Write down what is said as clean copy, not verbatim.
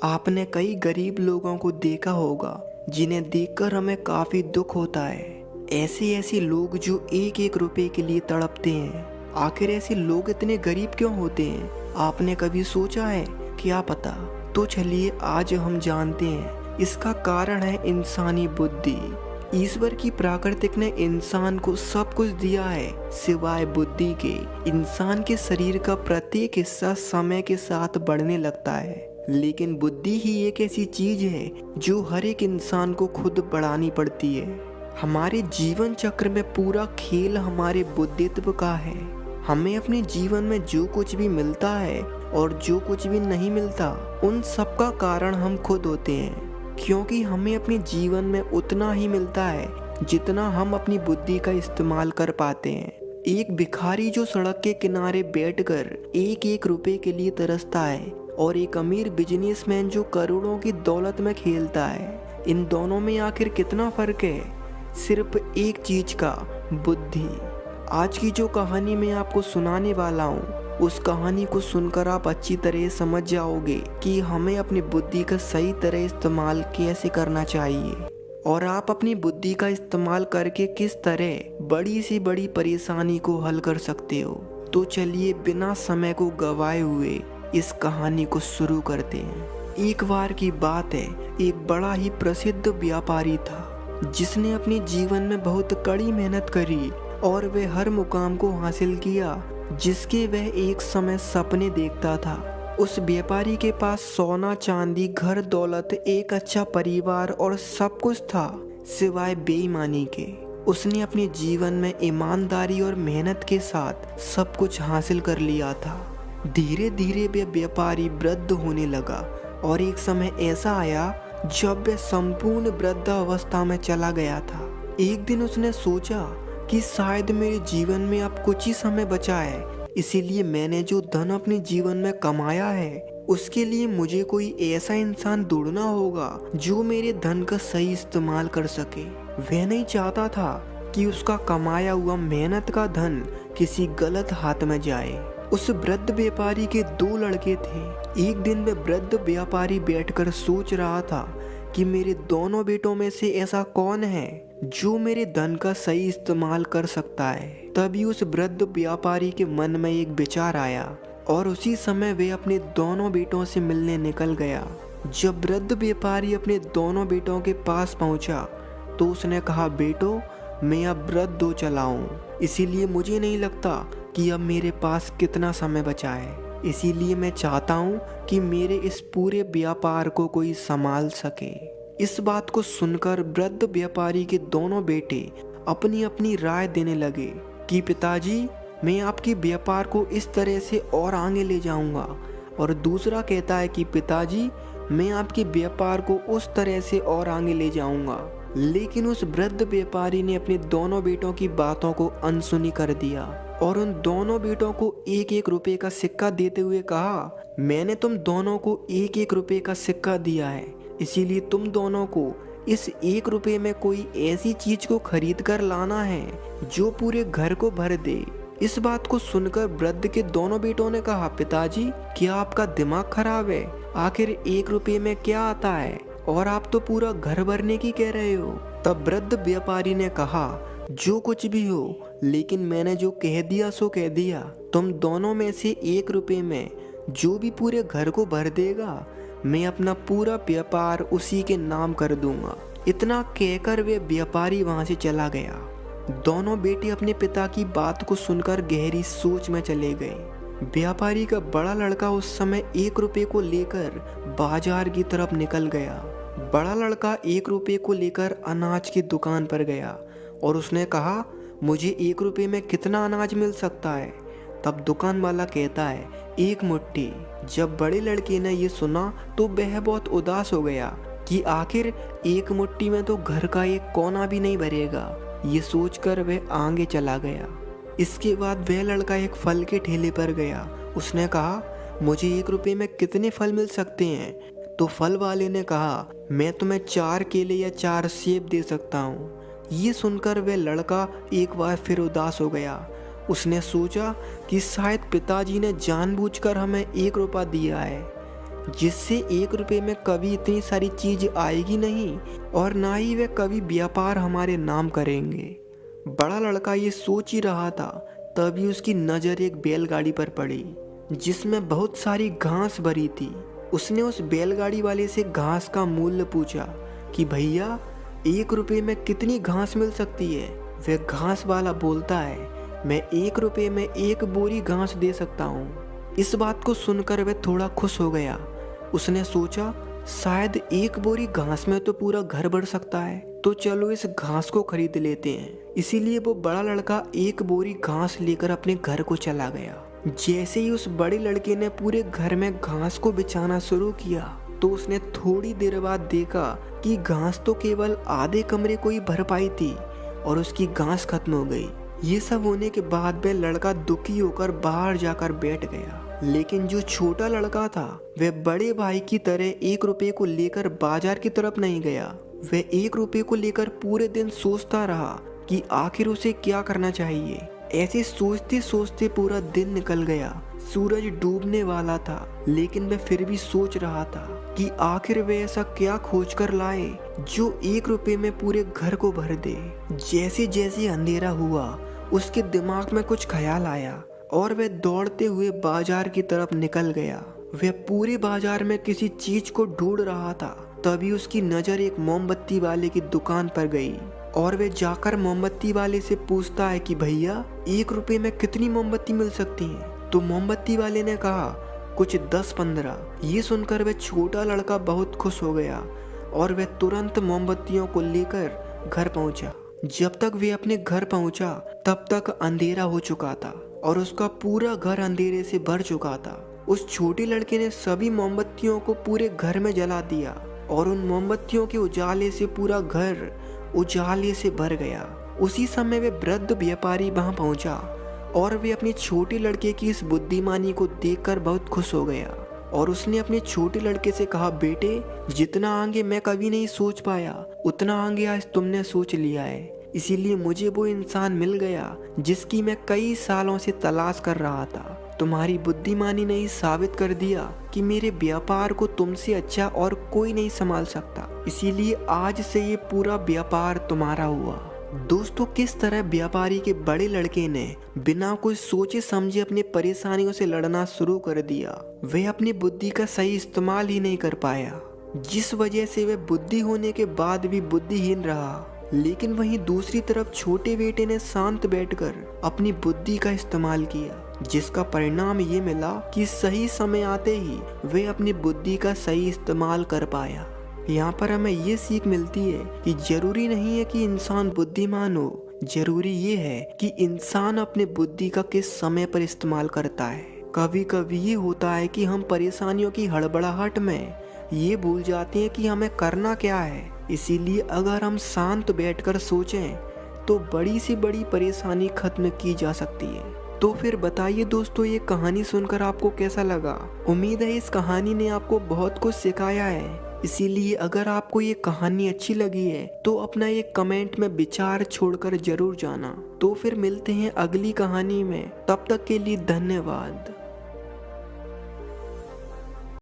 आपने कई गरीब लोगों को देखा होगा जिन्हें देखकर हमें काफी दुख होता है। ऐसे ऐसे लोग जो एक एक रुपए के लिए तड़पते हैं। आखिर ऐसे लोग इतने गरीब क्यों होते हैं? आपने कभी सोचा है? क्या पता। तो चलिए आज हम जानते हैं। इसका कारण है इंसानी बुद्धि। ईश्वर की प्रकृति ने इंसान को सब कुछ दिया है सिवाय बुद्धि के। इंसान के शरीर का प्रत्येक हिस्सा समय के साथ बढ़ने लगता है, लेकिन बुद्धि ही एक ऐसी चीज है जो हर एक इंसान को खुद बढ़ानी पड़ती है। हमारे जीवन चक्र में पूरा खेल हमारे बुद्धित्व का है। हमें अपने जीवन में जो कुछ भी मिलता है और जो कुछ भी नहीं मिलता, उन सब का कारण हम खुद होते हैं, क्योंकि हमें अपने जीवन में उतना ही मिलता है जितना हम अपनी बुद्धि का इस्तेमाल कर पाते हैं। एक भिखारी जो सड़क के किनारे बैठकर एक एक रुपए के लिए तरसता है और एक अमीर बिजनेसमैन जो करोड़ों की दौलत में खेलता है, इन दोनों में आखिर कितना फर्क है? सिर्फ एक चीज का, बुद्धि। आज की जो कहानी मैं आपको सुनाने वाला हूँ, उस कहानी को सुनकर आप अच्छी तरह समझ जाओगे कि हमें अपनी बुद्धि का सही तरह इस्तेमाल कैसे करना चाहिए और आप अपनी बुद्धि का इस्तेमाल करके किस तरह बड़ी से बड़ी परेशानी को हल कर सकते हो। तो चलिए बिना समय को गवाए हुए इस कहानी को शुरू करते हैं। एक बार की बात है, एक बड़ा ही प्रसिद्ध व्यापारी था जिसने अपने जीवन में बहुत कड़ी मेहनत करी और वह हर मुकाम को हासिल किया जिसके वह एक समय सपने देखता था। उस व्यापारी के पास सोना चांदी, घर दौलत, एक अच्छा परिवार और सब कुछ था सिवाय बेईमानी के। उसने अपने जीवन में ईमानदारी और मेहनत के साथ सब कुछ हासिल कर लिया था। धीरे धीरे वह व्यापारी वृद्ध होने लगा और एक समय ऐसा आया जब वह संपूर्ण वृद्धावस्था में चला गया था। एक दिन उसने सोचा कि शायद मेरे जीवन में अब कुछ ही समय बचा है, इसीलिए मैंने जो धन अपने जीवन में कमाया है उसके लिए मुझे कोई ऐसा इंसान ढूंढना होगा जो मेरे धन का सही इस्तेमाल कर सके। वह नहीं चाहता था कि उसका कमाया हुआ मेहनत का धन किसी गलत हाथ में जाए। उस वृद्ध व्यापारी के दो लड़के थे। एक दिन वह वृद्ध व्यापारी बैठकर सोच रहा था कि मेरे दोनों बेटों में से ऐसा कौन है जो मेरे धन का सही इस्तेमाल कर सकता है। तभी उस वृद्ध व्यापारी के मन में एक विचार आया और उसी समय वे अपने दोनों बेटों से मिलने निकल गया। जब वृद्ध व्यापारी अपने दोनों बेटों के पास पहुंचा तो उसने कहा, बेटो, मैं अब वृद्ध हो चला हूँ, इसीलिए मुझे नहीं लगता कि अब मेरे पास कितना समय बचा है। इसीलिए मैं चाहता हूँ कि मेरे इस पूरे व्यापार को कोई संभाल सके। इस बात को सुनकर वृद्ध व्यापारी के दोनों बेटे अपनी अपनी राय देने लगे कि पिताजी, मैं आपके व्यापार को इस तरह से और आगे ले जाऊंगा, और दूसरा कहता है कि पिताजी, मैं आपके व्यापार को उस तरह से और आगे ले जाऊंगा। लेकिन उस वृद्ध व्यापारी ने अपने दोनों बेटों की बातों को अनसुनी कर दिया और उन दोनों बेटों को एक एक रुपए का सिक्का देते हुए कहा, मैंने तुम दोनों को एक एक रुपए का सिक्का दिया है, इसीलिए तुम दोनों को इस एक रुपए में कोई ऐसी चीज को खरीद कर लाना है जो पूरे घर को भर दे। इस बात को सुनकर वृद्ध के दोनों बेटों ने कहा, पिताजी, क्या आपका दिमाग खराब है? आखिर एक रुपए में क्या आता है और आप तो पूरा घर भरने की कह रहे हो। तब वृद्ध व्यापारी ने कहा, जो कुछ भी हो, लेकिन मैंने जो कह दिया सो कह दिया। तुम दोनों में से एक रुपए में जो भी पूरे घर को भर देगा, मैं अपना पूरा व्यापार उसी के नाम कर दूंगा। इतना कहकर वे व्यापारी वहां से चला गया। दोनों बेटे अपने पिता की बात को सुनकर गहरी सोच में चले गए। व्यापारी का बड़ा लड़का उस समय एक रुपए को लेकर बाजार की तरफ निकल गया। बड़ा लड़का एक रुपए को लेकर अनाज की दुकान पर गया और उसने कहा, मुझे एक रुपए में कितना अनाज मिल सकता है? तब दुकान वाला कहता है, एक मुट्ठी। जब बड़े लड़के ने ये सुना तो वह बहुत उदास हो गया कि आखिर एक मुट्ठी में तो घर का एक कोना भी नहीं भरेगा। ये सोचकर वह आगे चला गया। इसके बाद वह लड़का एक फल के ठेले पर गया। उसने कहा, मुझे एक रुपए में कितने फल मिल सकते हैं? तो फल वाले ने कहा, मैं तुम्हें 4 केले या 4 सेब दे सकता हूँ। ये सुनकर वह लड़का एक बार फिर उदास हो गया। उसने सोचा कि शायद पिताजी ने जानबूझकर हमें 1 रुपया दिया है। जिससे 1 रुपए में कभी इतनी सारी चीज आएगी नहीं और ना ही वे कभी व्यापार हमारे नाम करेंगे। बड़ा लड़का ये सोच ही रहा था, तभी उसकी नज़र एक बैलगाड़ी पर पड़ी जिसमें बहुत सारी घास भरी थी। उसने उस बैलगाड़ी वाले से घास का मूल्य पूछा कि भैया 1 रुपए में कितनी घास मिल सकती है। वह घास वाला बोलता है, मैं 1 रुपए में 1 बोरी घास दे सकता हूँ। इस बात को सुनकर वह थोड़ा खुश हो गया। उसने सोचा शायद 1 बोरी घास में तो पूरा घर भर सकता है, तो चलो इस घास को खरीद लेते हैं। इसीलिए वो बड़ा लड़का 1 बोरी घास लेकर अपने घर को चला गया। जैसे ही उस बड़े लड़के ने पूरे घर में घास को बिछाना शुरू किया तो उसने थोड़ी देर बाद देखा कि घास तो केवल आधे कमरे को ही भर पाई थी और उसकी घास खत्म हो गई। ये सब होने के बाद वह लड़का दुखी होकर बाहर जाकर बैठ गया। लेकिन जो छोटा लड़का था वह बड़े भाई की तरह 1 रुपए को लेकर बाजार की तरफ नहीं गया। वह 1 रुपए को लेकर पूरे दिन सोचता रहा कि आखिर उसे क्या करना चाहिए। ऐसे सोचते सोचते पूरा दिन निकल गया। सूरज डूबने वाला था, लेकिन वह फिर भी सोच रहा था कि आखिर वह ऐसा क्या खोज कर लाए जो 1 रुपए में पूरे घर को भर दे। जैसे जैसे अंधेरा हुआ उसके दिमाग में कुछ ख्याल आया और वह दौड़ते हुए बाजार की तरफ निकल गया। वह पूरे बाजार में किसी चीज को ढूंढ रहा था। तभी उसकी नजर एक मोमबत्ती वाले की दुकान पर गई और वह जाकर मोमबत्ती वाले से पूछता है कि भैया 1 रुपए में कितनी मोमबत्ती मिल सकती है। तो मोमबत्ती वाले ने कहा कुछ 10-15। ये सुनकर वह छोटा लड़का बहुत खुश हो गया और वह तुरंत मोमबत्तियों को लेकर घर पहुंचा। जब तक वह अपने घर पहुंचा तब तक अंधेरा हो चुका था और उसका पूरा घर अंधेरे से भर चुका था। उस छोटे लड़के ने सभी मोमबत्तियों को पूरे घर में जला दिया और उन मोमबत्तियों के उजाले से पूरा घर उजाले से भर गया। उसी समय वे वृद्ध व्यापारी वहां पहुंचा और वे अपने छोटे लड़के की इस बुद्धिमानी को देखकर बहुत खुश हो गया और उसने अपने छोटे लड़के से कहा, बेटे जितना आगे मैं कभी नहीं सोच पाया उतना आगे आज तुमने सोच लिया है। इसीलिए मुझे वो इंसान मिल गया जिसकी मैं कई सालों से तलाश कर रहा था। तुम्हारी बुद्धिमानी ने ही साबित कर दिया कि मेरे व्यापार को तुमसे अच्छा और कोई नहीं संभाल सकता। इसीलिए आज से ये पूरा व्यापार तुम्हारा हुआ। दोस्तों, किस तरह व्यापारी के बड़े लड़के ने बिना कुछ सोचे समझे अपनी परेशानियों से लड़ना शुरू कर दिया। वह अपनी बुद्धि का सही इस्तेमाल ही नहीं कर पाया, जिस वजह से वह बुद्धि होने के बाद भी बुद्धिहीन रहा। लेकिन वहीं दूसरी तरफ छोटे बेटे ने शांत बैठकर अपनी बुद्धि का इस्तेमाल किया, जिसका परिणाम ये मिला कि सही समय आते ही वह अपनी बुद्धि का सही इस्तेमाल कर पाया। यहाँ पर हमें ये सीख मिलती है कि जरूरी नहीं है कि इंसान बुद्धिमान हो, जरूरी ये है कि इंसान अपने बुद्धि का किस समय पर इस्तेमाल करता है। कभी कभी ये होता है कि हम परेशानियों की हड़बड़ाहट में ये भूल जाते हैं कि हमें करना क्या है। इसीलिए अगर हम शांत बैठकर सोचें तो बड़ी से बड़ी परेशानी खत्म की जा सकती है। तो फिर बताइए दोस्तों, ये कहानी सुनकर आपको कैसा लगा? उम्मीद है इस कहानी ने आपको बहुत कुछ सिखाया है। इसीलिए अगर आपको ये कहानी अच्छी लगी है तो अपना एक कमेंट में विचार छोड़कर जरूर जाना। तो फिर मिलते हैं अगली कहानी में, तब तक के लिए धन्यवाद।